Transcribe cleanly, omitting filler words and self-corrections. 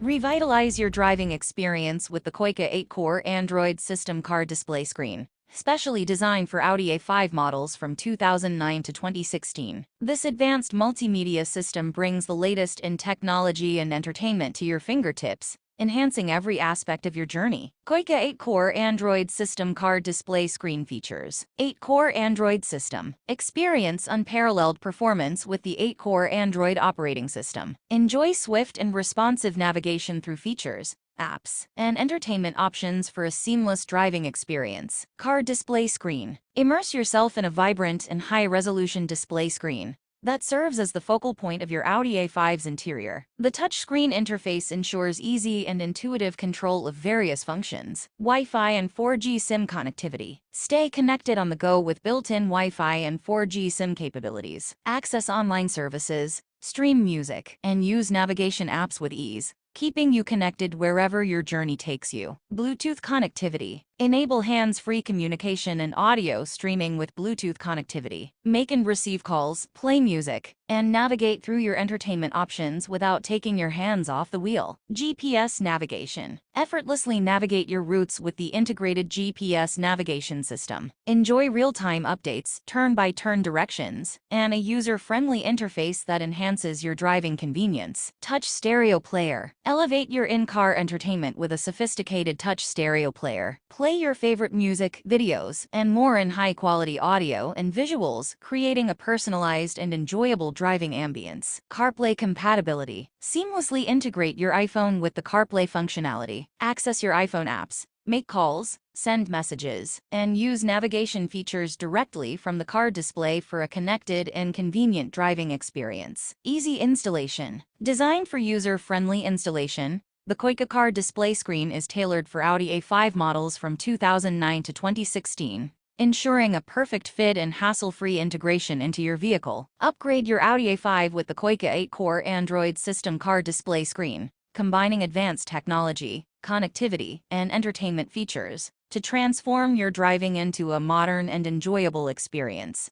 Revitalize your driving experience with the Koika 8-core Android system car display screen, specially designed for Audi A5 models from 2009 to 2016. This advanced multimedia system brings the latest in technology and entertainment to your fingertips, enhancing every aspect of your journey. Koika 8-core Android system car display screen features. 8-core Android system. Experience unparalleled performance with the 8-core Android operating system. Enjoy swift and responsive navigation through features, apps, and entertainment options for a seamless driving experience. Car display screen. Immerse yourself in a vibrant and high-resolution display screen that serves as the focal point of your Audi A5's interior. The touchscreen interface ensures easy and intuitive control of various functions. Wi-Fi and 4G SIM connectivity. Stay connected on the go with built-in Wi-Fi and 4G SIM capabilities. Access online services, stream music, and use navigation apps with ease, keeping you connected wherever your journey takes you. Bluetooth connectivity. Enable hands-free communication and audio streaming with Bluetooth connectivity. Make and receive calls, play music, and navigate through your entertainment options without taking your hands off the wheel. GPS navigation. Effortlessly navigate your routes with the integrated GPS navigation system. Enjoy real-time updates, turn-by-turn directions, and a user-friendly interface that enhances your driving convenience. Touch stereo player. Elevate your in-car entertainment with a sophisticated touch stereo player. Play your favorite music, videos, and more in high-quality audio and visuals, creating a personalized and enjoyable driving ambience. Carplay compatibility. Seamlessly integrate your iPhone with the Carplay functionality. Access your iPhone apps, make calls, send messages, and use navigation features directly from the car display for a connected and convenient driving experience. Easy installation. Designed for user-friendly installation, the Koika car display screen is tailored for Audi A5 models from 2009 to 2016, ensuring a perfect fit and hassle-free integration into your vehicle. Upgrade your Audi A5 with the Koika 8-core Android system car display screen, combining advanced technology, connectivity, and entertainment features to transform your driving into a modern and enjoyable experience.